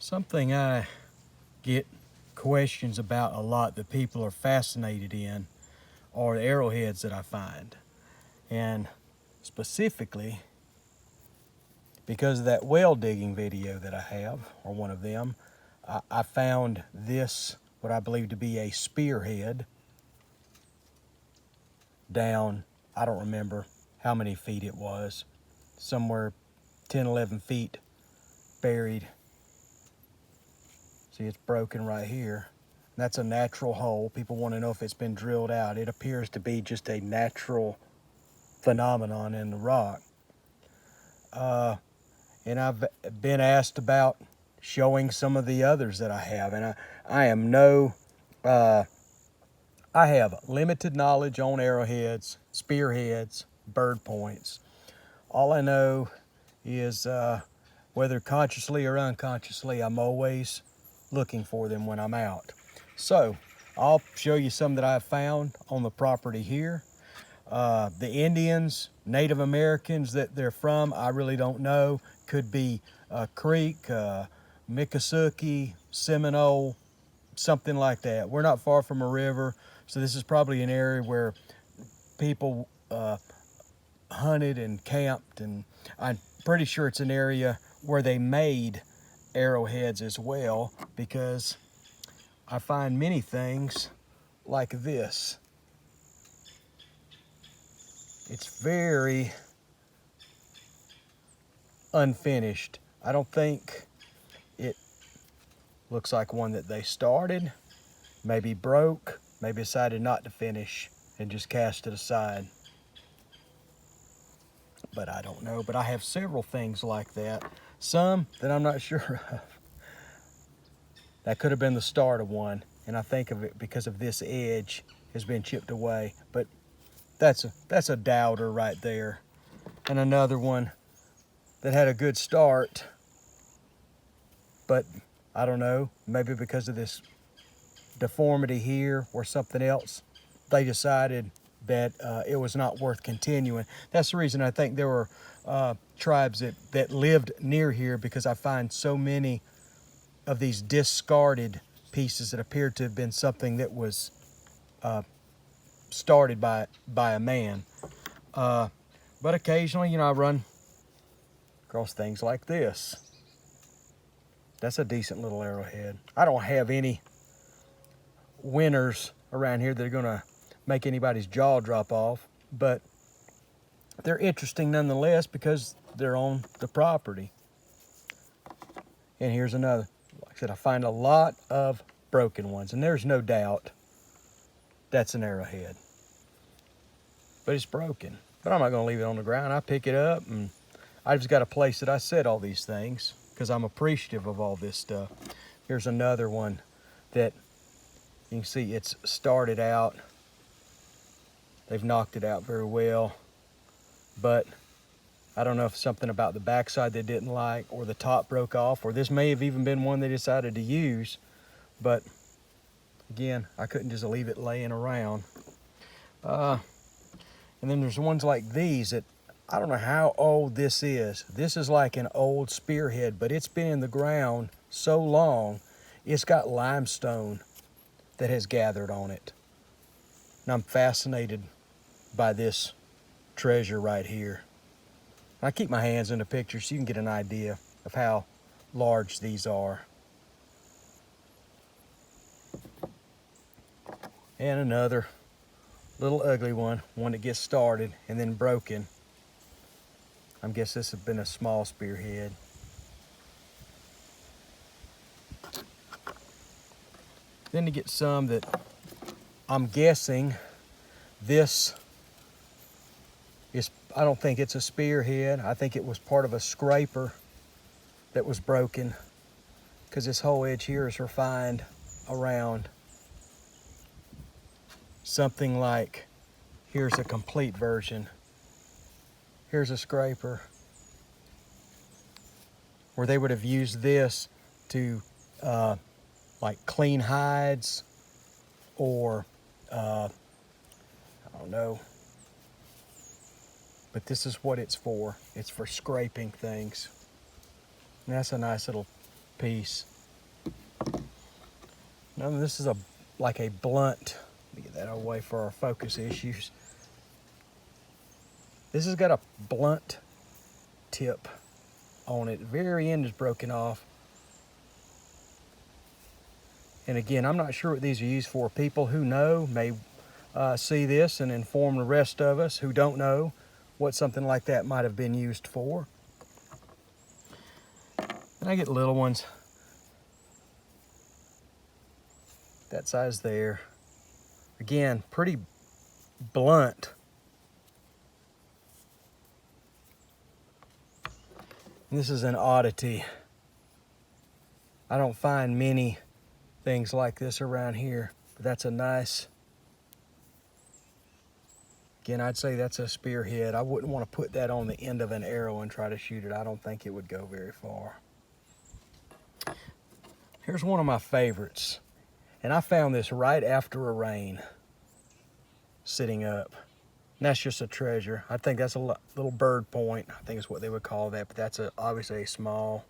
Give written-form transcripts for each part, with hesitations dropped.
Something I get questions about a lot that people are fascinated in are the arrowheads that I find. And specifically, because of that well digging video that I have, or one of them, I found this, what I believe to be a spearhead, down, I don't remember how many feet it was, somewhere 10, 11 feet buried. See, it's broken right here. That's a natural hole. People want to know if it's been drilled out. It appears to be just a natural phenomenon in the rock. And I've been asked about showing some of the others that I have. And I have limited knowledge on arrowheads, spearheads, bird points. All I know is whether consciously or unconsciously, I'm always looking for them when I'm out. So I'll show you some that I've found on the property here. The Indians, Native Americans that they're from, I really don't know. Could be Creek, Miccosukee, Seminole, something like that. We're not far from a river, so this is probably an area where people hunted and camped, and I'm pretty sure it's an area where they made arrowheads as well, because I find many things like this. It's very unfinished. I don't think it looks like one that they started, maybe broke, maybe decided not to finish and just cast it aside. But I don't know. But I have several things like that. Some that I'm not sure of. That could have been the start of one, and I think of it because of this edge has been chipped away. But that's a doubter right there. And another one that had a good start, but I don't know, maybe because of this deformity here or something else, they decided that it was not worth continuing. That's the reason I think there were tribes that lived near here, because I find so many of these discarded pieces that appear to have been something that was started by a man. But occasionally, I run across things like this. That's a decent little arrowhead. I don't have any winners around here that are gonna make anybody's jaw drop off, but they're interesting nonetheless because they're on the property. And here's another. Like I said, I find a lot of broken ones, and there's no doubt that's an arrowhead. But it's broken. But I'm not gonna leave it on the ground. I pick it up, and I just got a place that I set all these things because I'm appreciative of all this stuff. Here's another one that you can see it's started out. They've knocked it out very well, but I don't know if something about the backside they didn't like, or the top broke off, or this may have even been one they decided to use. But again, I couldn't just leave it laying around. And then there's ones like these that I don't know how old this is. This is like an old spearhead, but it's been in the ground so long, it's got limestone that has gathered on it. And I'm fascinated by this treasure right here. I keep my hands in the picture so you can get an idea of how large these are. And another little ugly one that gets started and then broken. I guess this has been a small spearhead. Then to get some that I'm guessing this is, I don't think it's a spearhead. I think it was part of a scraper that was broken, because this whole edge here is refined around. Something like, here's a complete version. Here's a scraper where they would have used this to like clean hides, or I don't know. But this is what it's for. It's for scraping things. And that's a nice little piece. Now this is like a blunt. Let me get that away for our focus issues. This has got a blunt tip on it. The very end is broken off. And again, I'm not sure what these are used for. People who know may see this and inform the rest of us who don't know what something like that might have been used for. And I get little ones that size there. Again, pretty blunt. And this is an oddity. I don't find many things like this around here, but that's a nice, again, I'd say that's a spearhead. I wouldn't want to put that on the end of an arrow and try to shoot it. I don't think it would go very far. Here's one of my favorites. And I found this right after a rain, sitting up. And that's just a treasure. I think that's a little bird point. I think is what they would call that, but that's obviously a small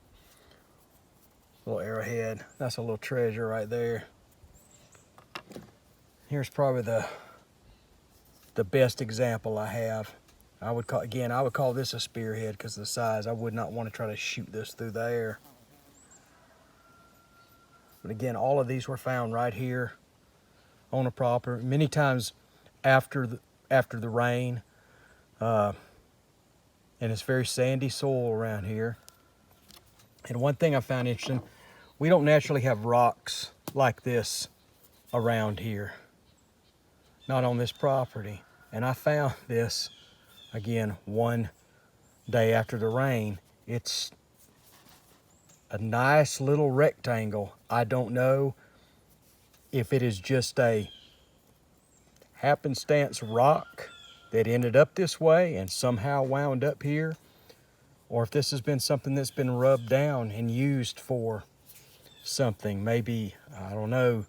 little arrowhead. That's a little treasure right there. Here's probably the best example I have. I would call this a spearhead because of the size. I would not want to try to shoot this through the air. But again, all of these were found right here on the property. Many times after the rain, and it's very sandy soil around here. And one thing I found interesting, we don't naturally have rocks like this around here, not on this property. And I found this, again, one day after the rain. It's a nice little rectangle. I don't know if it is just a happenstance rock that ended up this way and somehow wound up here, or if this has been something that's been rubbed down and used for something. Maybe, I don't know,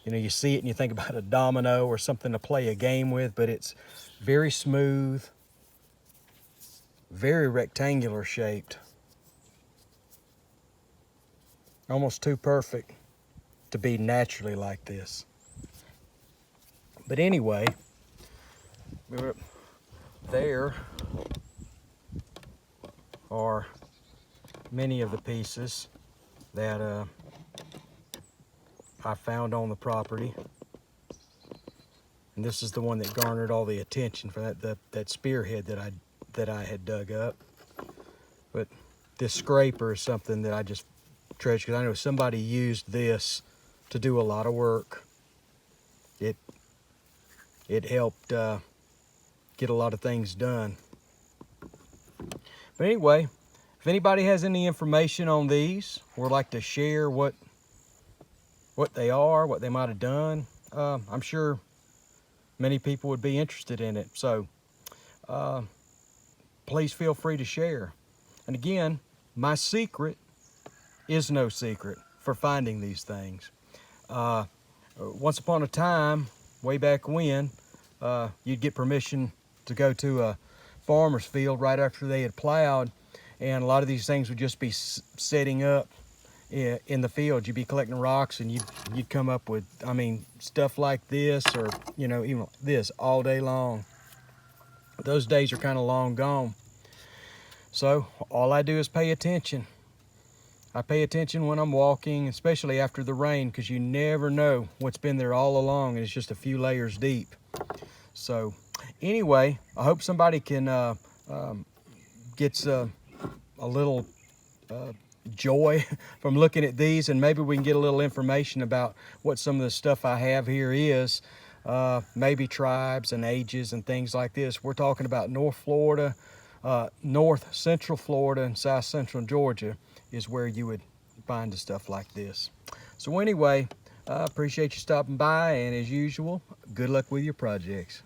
you know, you see it and you think about a domino or something to play a game with, but it's very smooth, very rectangular shaped. Almost too perfect to be naturally like this. But anyway, there are many of the pieces that I found on the property. And this is the one that garnered all the attention for that spearhead that I had dug up. But this scraper is something that I just treasure because I know somebody used this to do a lot of work. It helped get a lot of things done. But anyway, if anybody has any information on these or would like to share what they are, what they might have done, I'm sure many people would be interested in it. So please feel free to share. And again, my secret is no secret for finding these things. Once upon a time, way back when, you'd get permission to go to a farmer's field right after they had plowed, and a lot of these things would just be setting up in the field. You'd be collecting rocks and you'd come up with, I mean, stuff like this, or, you know, even this all day long. Those days are kind of long gone. So all I do is pay attention. I pay attention when I'm walking, especially after the rain, because you never know what's been there all along, and it's just a few layers deep. So anyway, I hope somebody can gets a little joy from looking at these, and maybe we can get a little information about what some of the stuff I have here is. Maybe tribes and ages and things like this. We're talking about North Florida, North Central Florida, and South Central Georgia is where you would find the stuff like this. So anyway, I appreciate you stopping by, and as usual, good luck with your projects.